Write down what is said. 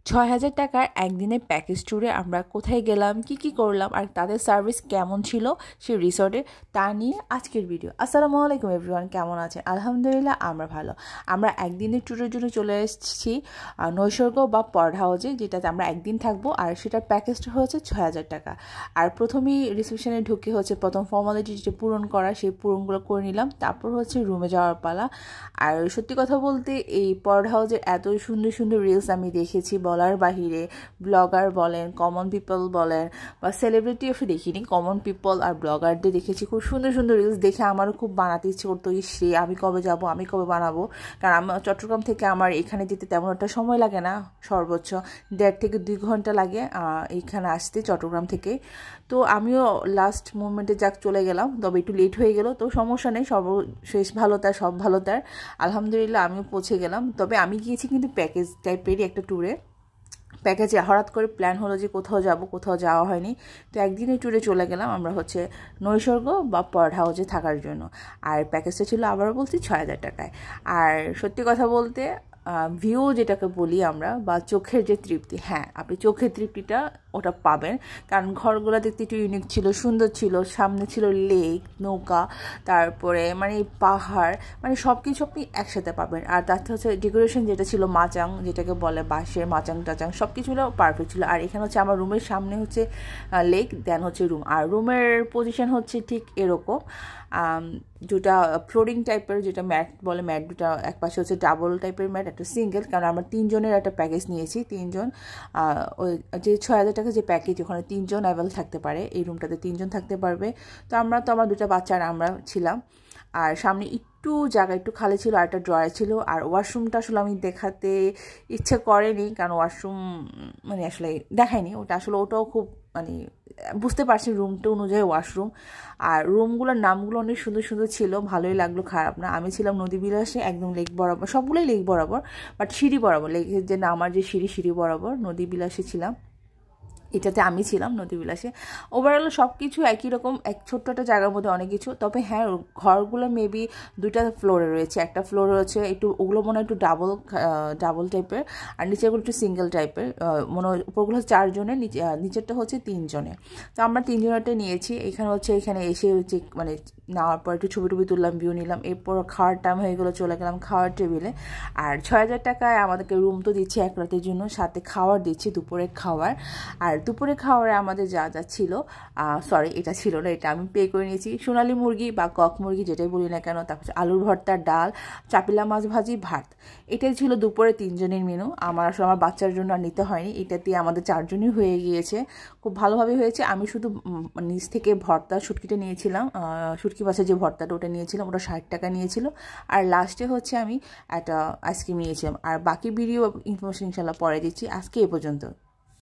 ৬,০০০ টাকার একদিনের প্যাকেজ ট্যুরে আমরা কোথায় গেলাম, কি করলাম আর তাদের সার্ভিস কেমন ছিল সেই রিসর্টে, তা নিয়ে আজকের ভিডিও। আসসালামু আলাইকুম এভরিওয়ান, কেমন আছেন? আলহামদুলিল্লাহ আমরা ভালো। আমরা একদিনের ট্যুরের জন্য চলে এসেছি নৈসর্গ বা পর্ড হাউসে, যেটাতে আমরা একদিন থাকবো। আর সেটার প্যাকেজটা হচ্ছে ৬,০০০ টাকা। আর প্রথমেই রিসেপশনে ঢুকে হচ্ছে প্রথম ফর্মালিটি যেটা পূরণ করা, সেই পূরণগুলো করে নিলাম। তারপর হচ্ছে রুমে যাওয়ার পালা। আর সত্যি কথা বলতে এই পর্ড হাউসের এত সুন্দর সুন্দর রিলস আমি দেখেছি বলার বাহিরে। ব্লগার বলেন, কমন পিপল বলেন বা সেলিব্রিটিও দেখিনি, কমন পিপল আর ব্লগারদের দেখেছি খুব সুন্দর সুন্দর রিলস দেখে আমারও খুব বানাতে ইচ্ছে করতো। সে আমি কবে যাব, আমি কবে বানাবো। কারণ আমার চট্টগ্রাম থেকে আমার এখানে যেতে তেমন একটা সময় লাগে না, সর্বোচ্চ 1.5 থেকে 2 ঘন্টা লাগে এইখানে আসতে চট্টগ্রাম থেকে। তো আমিও লাস্ট মোমেন্টে চলে গেলাম, তবে একটু লেট হয়ে গেল, তো সমস্যা নেই, শেষ ভালো তার সব ভালো তার। আলহামদুলিল্লাহ আমিও পৌঁছে গেলাম। তবে আমি গিয়েছি কিন্তু প্যাকেজ টাইপেরই একটা ট্যুরে। প্যাকেজে হঠাৎ করে প্ল্যান হলো যে কোথাও যাব, কোথাও যাওয়া হয়নি, তো একদিনের ট্যুরে চলে গেলাম আমরা হচ্ছে নৈসর্গ বা পর্ড হাউসে থাকার জন্য। আর প্যাকেজটা ছিল আবারও বলছি ৬,০০০ টাকায়। আর সত্যি কথা বলতে ভিউ যেটাকে বলি আমরা, বা চোখের যে তৃপ্তি, হ্যাঁ আপনি চোখের তৃপ্তিটা ওটা পাবেন। কারণ ঘরগুলো দেখতে একটু ইউনিক ছিল, সুন্দর ছিল, সামনে ছিল লেক, নৌকা, তারপরে মানে পাহাড়, মানে সব কিছু আপনি একসাথে পাবেন। আর তার হচ্ছে ডেকোরেশন যেটা ছিল, মাচাং যেটাকে বলে, বাঁশের মাচাং টাচাং সব কিছু পারফেক্ট ছিল। আর এখানে হচ্ছে আমার রুমের সামনে হচ্ছে লেক, দেন হচ্ছে রুম। আর রুমের পজিশন হচ্ছে ঠিক এরকম, দুটা ফ্লোরিং টাইপের, যেটা ম্যাট বলে, ম্যাট দুটা, এক পাশে হচ্ছে ডাবল টাইপের ম্যাট, একটা সিঙ্গেল। কারণ আমরা 3 জনের একটা প্যাকেজ নিয়েছি, 3 জন। ওই যে ৬,০০০ টাকা যে প্যাকেজ, ওখানে 3 জন অ্যাভেলেবল থাকতে পারে, এই রুমটাতে 3 জন থাকতে পারবে। তো আমার দুটো বাচ্চা আর আমরা ছিলাম। আর সামনে একটু জায়গা একটু খালি ছিল, আর একটা ড্রয়ার ছিল। আর ওয়াশরুমটা আসলে আমি দেখাতে ইচ্ছে করেনি, কারণ ওয়াশরুম মানে আসলে দেখায়নি ওটা, আসলে ওটাও খুব মানে বুঝতে পারছি রুমটা অনুযায়ী ওয়াশরুম। আর রুমগুলোর নামগুলো অনেক সুন্দর সুন্দর ছিল, ভালোই লাগলো, খারাপ না। আমি ছিলাম নদী বিলাসে, একদম লেক বরাবর, সবগুলোই লেক বরাবর, বাট সিঁড়ি বরাবর, লেকের যে নামার যে সিঁড়ি বরাবর নদী বিলাসে ছিলাম, এটাতে আমি ছিলাম নদী বিলাসে। ওভারঅল সব কিছু একই রকম, এক ছোট্ট একটা জায়গার মধ্যে অনেক কিছু। তবে হ্যাঁ, ঘরগুলো মেবি 2টা ফ্লোরে রয়েছে। একটা ফ্লোর রয়েছে একটু, ওগুলো মনে হয় একটু ডাবল টাইপের, আর নিচেগুলো একটু সিঙ্গেল টাইপের। মনে হয় উপরগুলো 4 জনের, নিচেরটা হচ্ছে 3 জনের। তো আমরা 3 জনেরটা নিয়েছি। এখানে এসে হচ্ছে মানে নেওয়ার পর একটু ছবি টবি তুললাম, ভিউ নিলাম। এরপর খাওয়ার টাইম হয়ে গেলো, চলে গেলাম খাওয়ার টেবিলে। আর ৬,০০০ টাকায় আমাদেরকে রুম তো দিচ্ছে 1 রাতের জন্য, সাথে খাওয়ার দিচ্ছে, দুপুরের খাওয়ার। আর দুপুরে খাওয়ারে আমাদের যা ছিল, সরি এটা ছিল না, এটা আমি পে করে নিয়েছি। সোনালী মুরগি বা কক মুরগি যেটাই বলি না কেন, তারপর আলুর ভর্তা, ডাল, চাপিলা মাছ ভাজি, ভাত, এটাই ছিল দুপুরে 3 জনের মেনু। আমার বাচ্চার জন্য আর নিতে হয়নি, এটাতে আমাদের 4 জনই হয়ে গিয়েছে, খুব ভালোভাবে হয়েছে। আমি শুধু নিচ থেকে ভর্তা শুটকিটা নিয়েছিলাম, শুটকি মাছের যে ভর্তাটা ওটা নিয়েছিলাম, ওটা 60 টাকা নিয়েছিল। আর লাস্টে হচ্ছে আমি একটা আইসক্রিম নিয়েছিলাম। আর বাকি ভিডিও ইনফরমেশন ইনশাল্লাহ পরে দিচ্ছি। আজকে এ পর্যন্ত।